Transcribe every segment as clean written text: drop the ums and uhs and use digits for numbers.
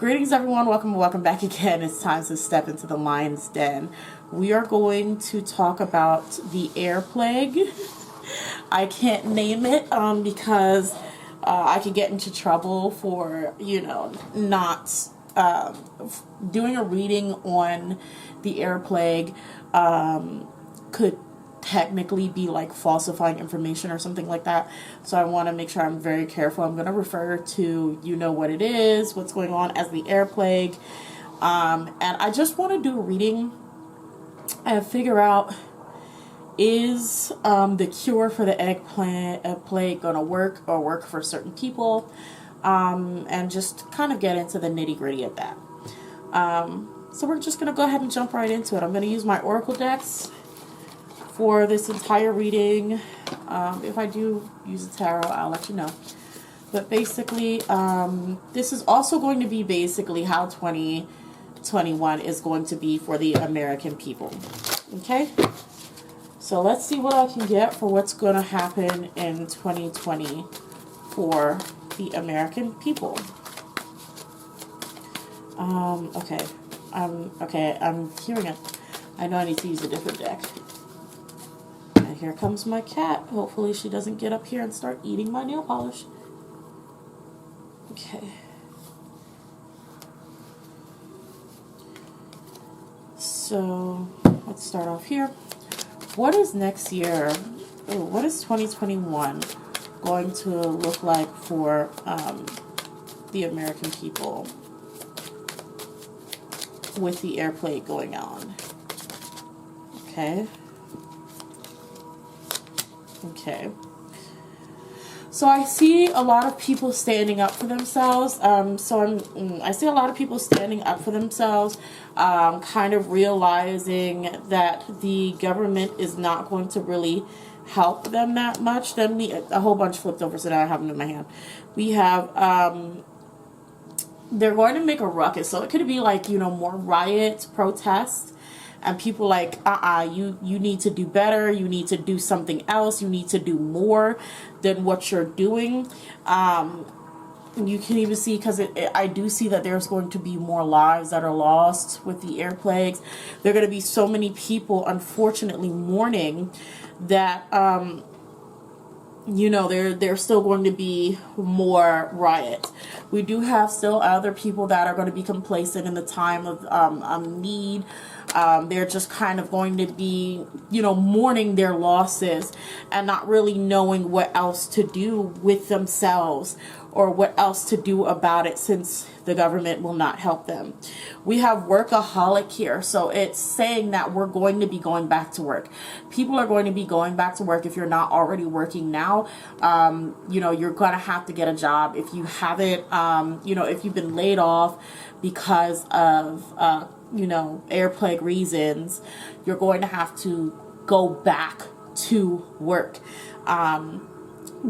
Greetings everyone, welcome back again. It's time to step into the lion's den. We are going to talk about the air plague. I can't name it because I could get into trouble for, not doing a reading on the air plague. Could technically be like falsifying information or something like that. So I want to make sure I'm very careful. I'm going to refer to what it is, what's going on as the air plague. And I just want to do a reading and figure out, is the cure for the plague going to work or work for certain people? And just kind of get into the nitty gritty of that. So we're just going to go ahead and jump right into it. I'm going to use my oracle decks for this entire reading. If I do use a tarot, I'll let you know. But basically, this is also going to be basically how 2021 is going to be for the American people. Okay? So let's see what I can get for what's going to happen in 2020 for the American people. Okay. I'm hearing it. I know I need to use a different deck. Here comes my cat. Hopefully she doesn't get up here and start eating my nail polish. Okay. So, let's start off here. What is next year? What is 2021 going to look like for the American people with the air plague going on? Okay. Okay. So I see a lot of people standing up for themselves. I see a lot of people standing up for themselves, kind of realizing that the government is not going to really help them that much. Then a whole bunch flipped over, so now I have them in my hand. We have, they're going to make a ruckus. So it could be like, more riots, protests. And people like, you need to do better. You need to do something else. You need to do more than what you're doing. And you can even see, because I do see that there's going to be more lives that are lost with the air plagues. There are going to be so many people, unfortunately, mourning that, there's still going to be more riots. We do have still other people that are going to be complacent in the time of need. They're just kind of going to be, mourning their losses and not really knowing what else to do with themselves or what else to do about it, since the government will not help them. We have workaholic here. So it's saying that we're going to be going back to work. People are going to be going back to work. If you're not already working now, you're going to have to get a job. If you haven't, if you've been laid off because of, air plague reasons, you're going to have to go back to work,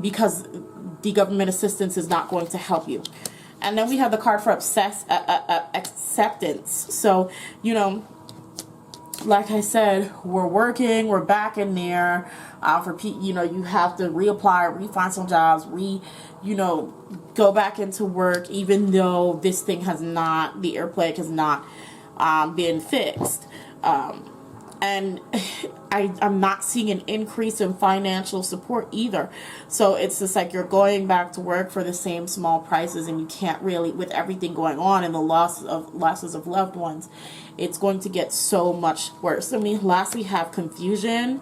because the government assistance is not going to help you. And then we have the card for acceptance. So, like I said, we're working, we're back in there. You have to reapply, refind some jobs, go back into work, even though this thing the air plague has not been fixed. And I'm not seeing an increase in financial support either. So it's just like you're going back to work for the same small prices, and you can't really, with everything going on and the losses of loved ones, it's going to get so much worse. Lastly, have confusion.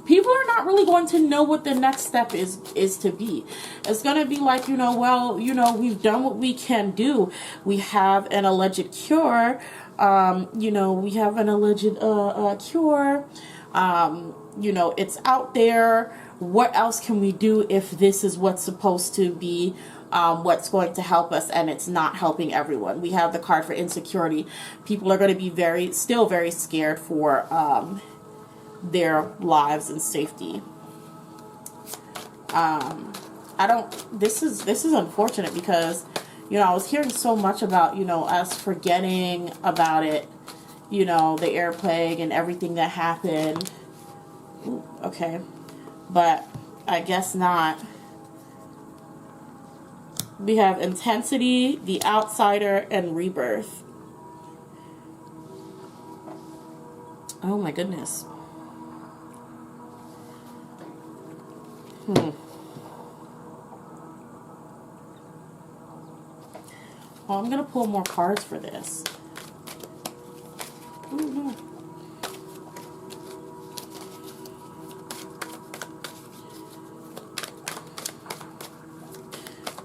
People are not really going to know what the next step is to be. It's going to be like, we've done what we can do. We have an alleged cure. We have an alleged cure. It's out there. What else can we do if this is what's supposed to be what's going to help us, and it's not helping everyone? We have the card for insecurity. People are going to be still very scared for their lives and safety. This is unfortunate because, I was hearing so much about, us forgetting about it, the air plague and everything that happened. Ooh, okay. But I guess not. We have intensity, the outsider, and rebirth. Oh my goodness. Well, I'm going to pull more cards for this. Oh, no.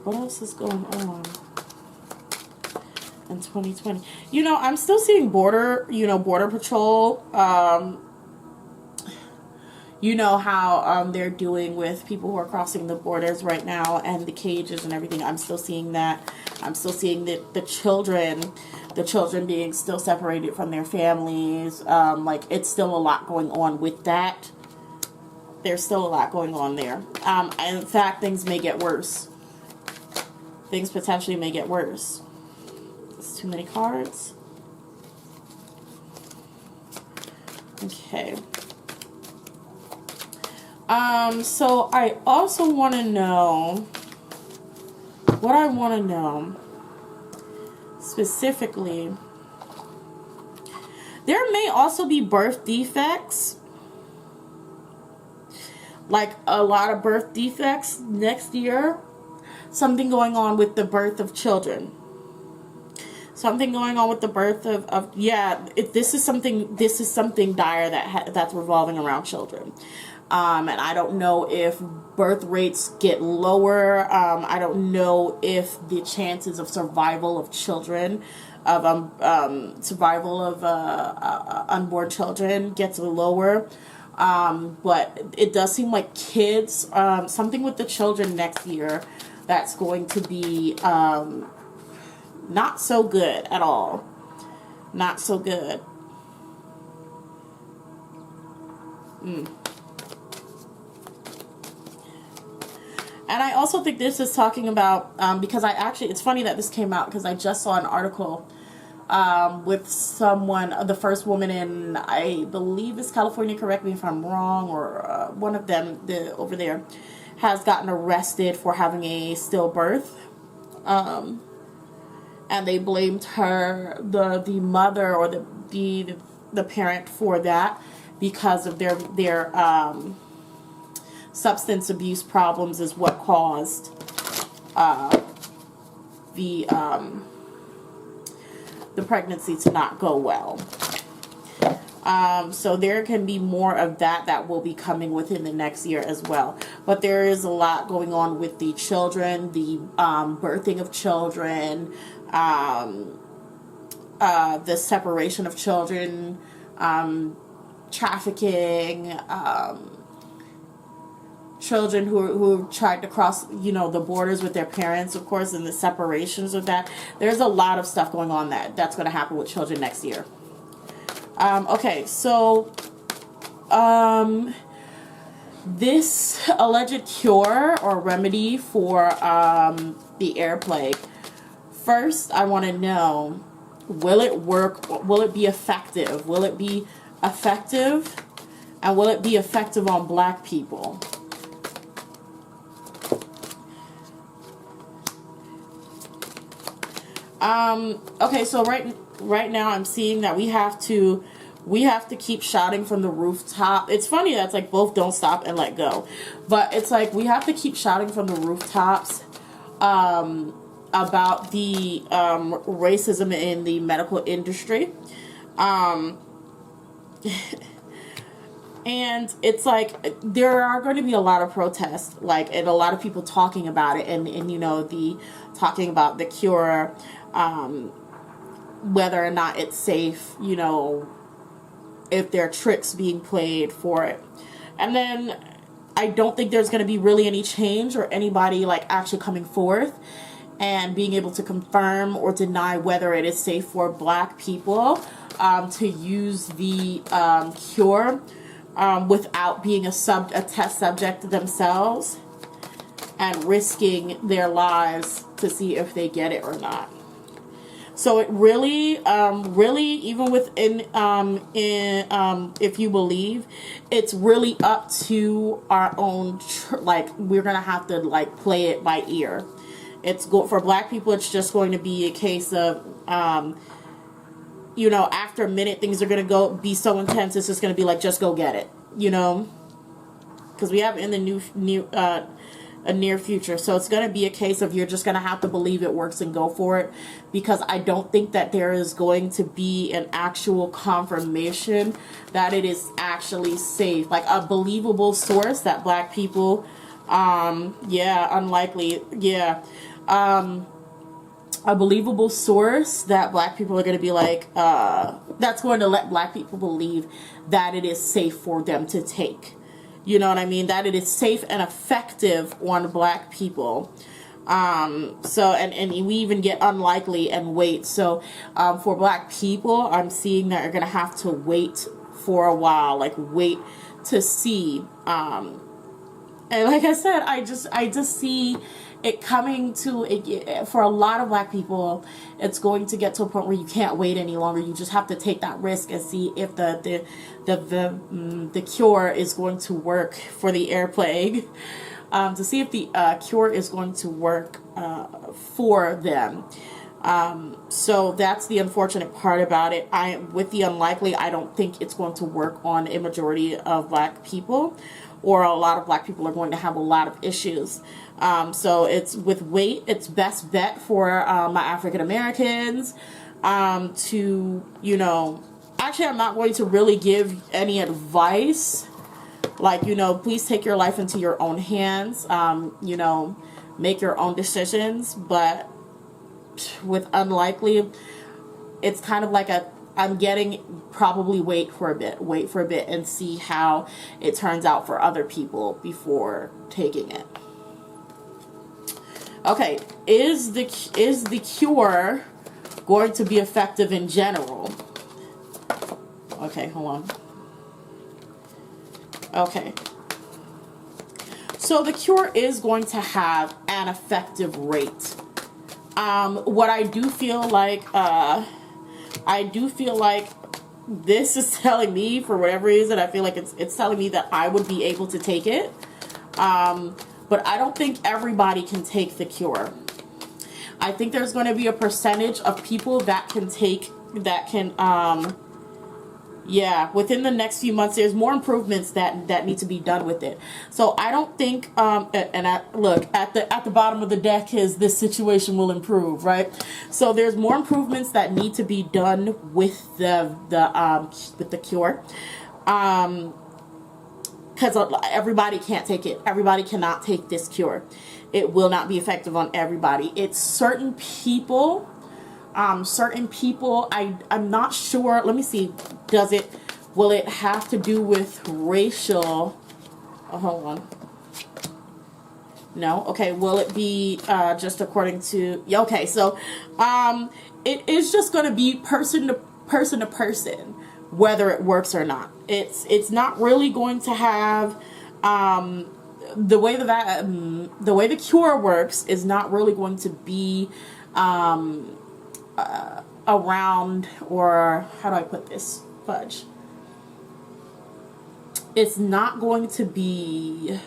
What else is going on in 2020? You know, I'm still seeing border patrol. You know how they're doing with people who are crossing the borders right now and the cages and everything. I'm still seeing that. I'm still seeing the children being still separated from their families. Like, it's still a lot going on with that. There's still a lot going on there. And in fact, things may get worse. Things potentially may get worse. It's too many cards. Okay. So I also want to know, what I want to know specifically, there may also be birth defects, like a lot of birth defects next year. Something going on with the birth of children. Something going on with the birth of this is something dire that's revolving around children. And I don't know if birth rates get lower. I don't know if the chances of survival of children, survival of unborn children gets lower. But it does seem like kids, something with the children next year, that's going to be not so good at all. Not so good. And I also think this is talking about, because it's funny that this came out because I just saw an article with someone, the first woman in, I believe it's California, correct me if I'm wrong, or one of them over there, has gotten arrested for having a stillbirth. And they blamed her, the mother or the parent, for that because of their substance abuse problems is what caused the pregnancy to not go well. So there can be more of that will be coming within the next year as well. But there is a lot going on with the children, the birthing of children, the separation of children, trafficking, children who tried to cross, the borders with their parents, of course, and the separations of that. There's a lot of stuff going on that's going to happen with children next year. Okay, so this alleged cure or remedy for the air plague. First, I want to know, will it work? Will it be effective? Will it be effective? And will it be effective on Black people? Okay, so right now I'm seeing that we have to keep shouting from the rooftop. It's funny that's like both don't stop and let go. But it's like we have to keep shouting from the rooftops about the racism in the medical industry. And it's like there are going to be a lot of protests, like, and a lot of people talking about it, and talking about the cure, whether or not it's safe, if there are tricks being played for it. And then I don't think there's going to be really any change or anybody like actually coming forth and being able to confirm or deny whether it is safe for Black people to use the cure without being a test subject themselves and risking their lives to see if they get it or not. So it really, even within, if you believe, it's really up to our own, we're going to have to, play it by ear For black people, it's just going to be a case of, you know, after a minute, things are going to be so intense, it's just going to be like, just go get it, you know, because we have in the a near future. So it's going to be a case of you're just going to have to believe it works and go for it, because I don't think that there is going to be an actual confirmation that it is actually safe, like a believable source that black people, yeah, unlikely, yeah, a believable source that black people are going to be like, that's going to let black people believe that it is safe for them to take. You know what I mean? That it is safe and effective on black people. So, and we even get unlikely and wait. So, for black people, I'm seeing that you're going to have to wait for a while, like wait to see. And like I said, I just see it coming to it for a lot of black people. It's going to get to a point where you can't wait any longer. You just have to take that risk and see if the cure is going to work for the air plague, to see if the cure is going to work for them. So that's the unfortunate part about it. With the unlikely, I don't think it's going to work on a majority of black people, or a lot of black people are going to have a lot of issues. So it's with weight, it's best bet for my African Americans to, you know, actually I'm not going to really give any advice. Like, you know, please take your life into your own hands, you know, make your own decisions. But with unlikely, it's kind of like I'm getting probably wait for a bit and see how it turns out for other people before taking it. Okay, is the cure going to be effective in general? Okay, hold on. Okay. So the cure is going to have an effective rate. What I do feel like, this is telling me, for whatever reason, I feel like it's telling me that I would be able to take it. But I don't think everybody can take the cure. I think there's going to be a percentage of people that can yeah, within the next few months, there's more improvements that need to be done with it. So I don't think, look, at the bottom of the deck is this situation will improve, right? So there's more improvements that need to be done with the cure. Because everybody can't take it. Everybody cannot take this cure. It will not be effective on everybody. It's certain people. I'm not sure. Let me see. Will it have to do with racial? Oh, hold on. No. Okay. Will it be just according to? Yeah. Okay. So, it is just going to be person to person, whether it works or not. It's not really going to have the way the cure works is not really going to be around, or how do I put this? Fudge. It's not going to be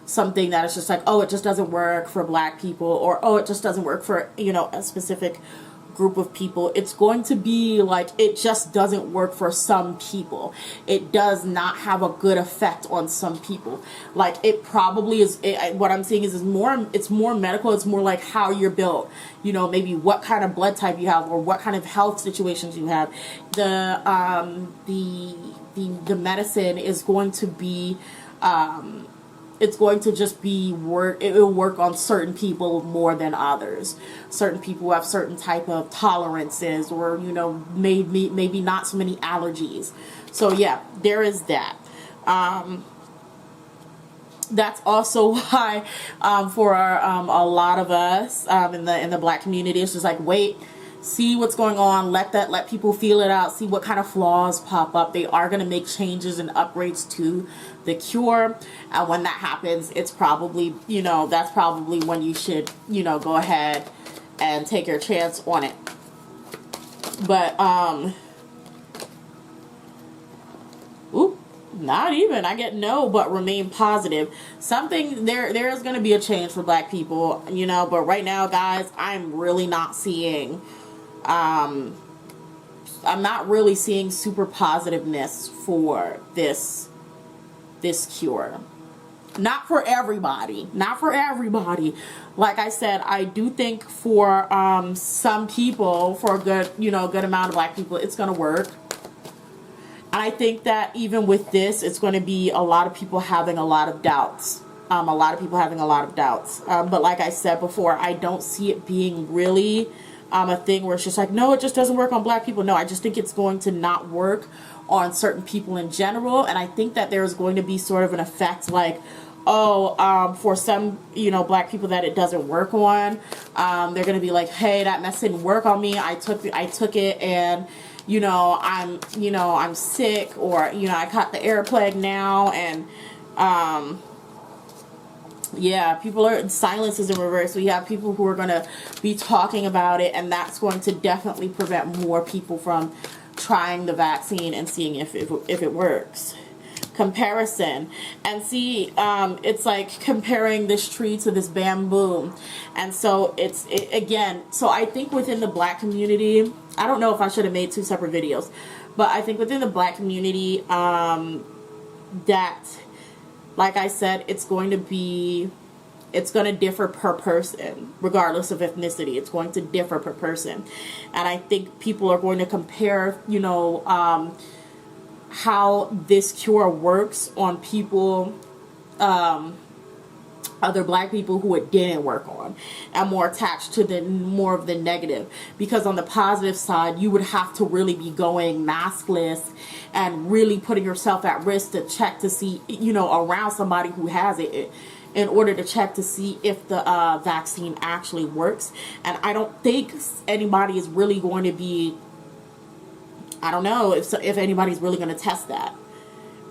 something that is just like, oh, it just doesn't work for black people, or oh, it just doesn't work for, you know, a specific group of people. It's going to be like, it just doesn't work for some people. It does not have a good effect on some people. Like, it probably is, what I'm seeing is it's more medical. It's more like how you're built, you know, maybe what kind of blood type you have, or what kind of health situations you have. The medicine is going to be, it's going to just be it will work on certain people more than others. Certain people have certain type of tolerances, or, you know, maybe not so many allergies. So yeah, there is that. That's also why for a lot of us in the black community, it's just like, wait, see what's going on, let people feel it out, see what kind of flaws pop up. They are going to make changes and upgrades to the cure, and when that happens, it's probably, you know, that's probably when you should, you know, go ahead and take your chance on it. But Not even. I get no, but remain positive. Something there is going to be a change for black people, you know, but right now, guys, I'm really not seeing I'm not really seeing super positiveness for this cure. Not for everybody. Not for everybody. Like I said, I do think for some people, for a good, you know, good amount of black people, it's going to work. And I think that even with this, it's going to be a lot of people having a lot of doubts. A lot of people having a lot of doubts. But like I said before, I don't see it being really a thing where it's just like, no, it just doesn't work on black people. No, I just think it's going to not work on certain people in general. And I think that there's going to be sort of an effect like, oh, for some, you know, black people that it doesn't work on, they're going to be like, hey, that mess didn't work on me. I took it and, you know, I'm sick, or, you know, I caught the air plague now. And, yeah, people are, silence is in reverse. We have people who are going to be talking about it, and that's going to definitely prevent more people from trying the vaccine and seeing if it works. Comparison. And see, it's like comparing this tree to this bamboo. And so again, so I think within the black community, I don't know if I should have made 2 separate videos, but I think within the black community, that, like I said, it's going to differ per person, regardless of ethnicity. It's going to differ per person. And I think people are going to compare, you know, how this cure works on people, other black people who it didn't work on, and more attached to more of the negative. Because on the positive side, you would have to really be going maskless and really putting yourself at risk to check to see, you know, around somebody who has it, in order to check to see if the vaccine actually works. And I don't think anybody is really going to be, I don't know if anybody's really going to test that,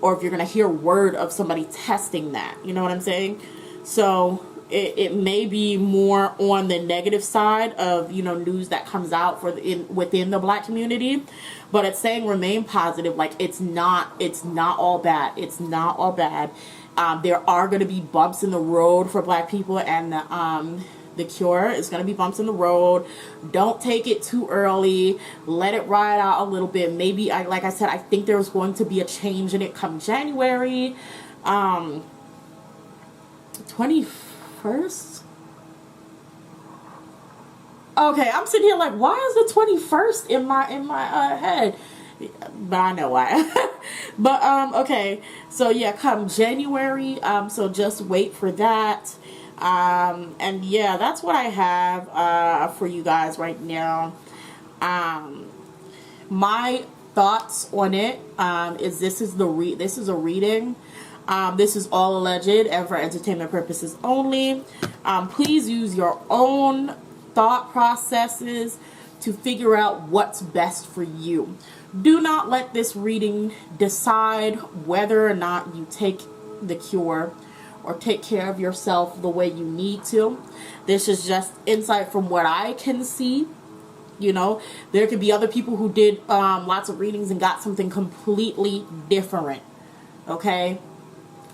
or if you're going to hear word of somebody testing that. You know what I'm saying? So it may be more on the negative side of, you know, news that comes out within the black community, but it's saying remain positive. Like, it's not all bad. It's not all bad. There are going to be bumps in the road for black people, and the cure is going to be bumps in the road. Don't take it too early. Let it ride out a little bit. Maybe, like I said, I think there's going to be a change in it come January 21st. Okay, I'm sitting here like, why is the 21st in my head? But I know why. But okay, so yeah, come January, so just wait for that. And yeah, that's what I have for you guys right now. My thoughts on it is this is a reading. This is all alleged and for entertainment purposes only. Please use your own thought processes to figure out what's best for you. Do not let this reading decide whether or not you take the cure or take care of yourself the way you need to. This is just insight from what I can see. You know, there could be other people who did lots of readings and got something completely different. Okay?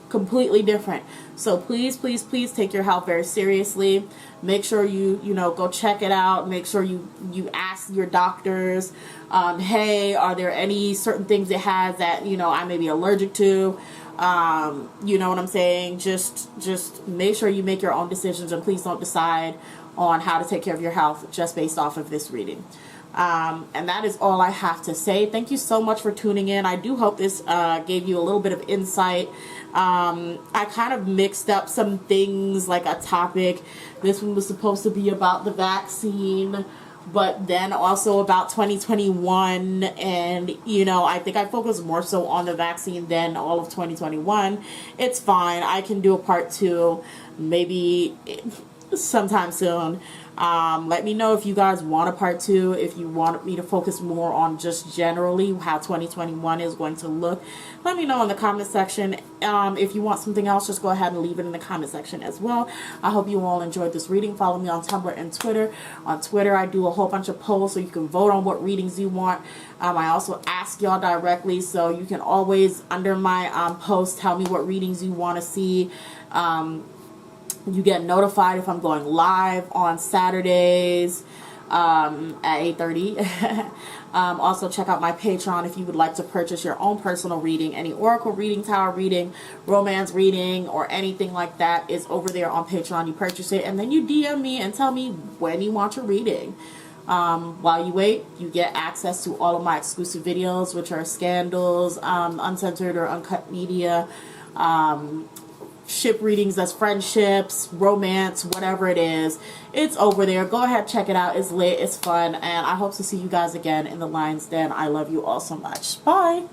Completely different. So please, please, please take your health very seriously. Make sure you go check it out. Make sure you ask your doctors, hey, are there any certain things it has that, I may be allergic to? You know what I'm saying? Just make sure you make your own decisions, and please don't decide on how to take care of your health just based off of this reading. And that is all I have to say. Thank you so much for tuning in. I do hope this gave you a little bit of insight. I kind of mixed up some things, like a topic. This one was supposed to be about the vaccine, but then also about 2021. And, I think I focused more so on the vaccine than all of 2021. It's fine. I can do a part 2 maybe sometime soon. Let me know if you guys want a part 2, if you want me to focus more on just generally how 2021 is going to look. Let me know in the comment section. If you want something else, just go ahead and leave it in the comment section as well. I hope you all enjoyed this reading. Follow me on Tumblr and Twitter. On Twitter, I do a whole bunch of polls so you can vote on what readings you want. I also ask y'all directly, so you can always, under my post, tell me what readings you want to see. You get notified if I'm going live on Saturdays at 8:30. Also, check out my Patreon if you would like to purchase your own personal reading. Any oracle reading, tarot reading, romance reading, or anything like that is over there on Patreon. You purchase it, and then you DM me and tell me when you want your reading. While you wait, you get access to all of my exclusive videos, which are scandals, uncensored or uncut media, ship readings as friendships, romance, whatever it is. It's over there. Go ahead, check it out. It's lit, it's fun, and I hope to see you guys again in the Lion's Den. I love you all so much. Bye.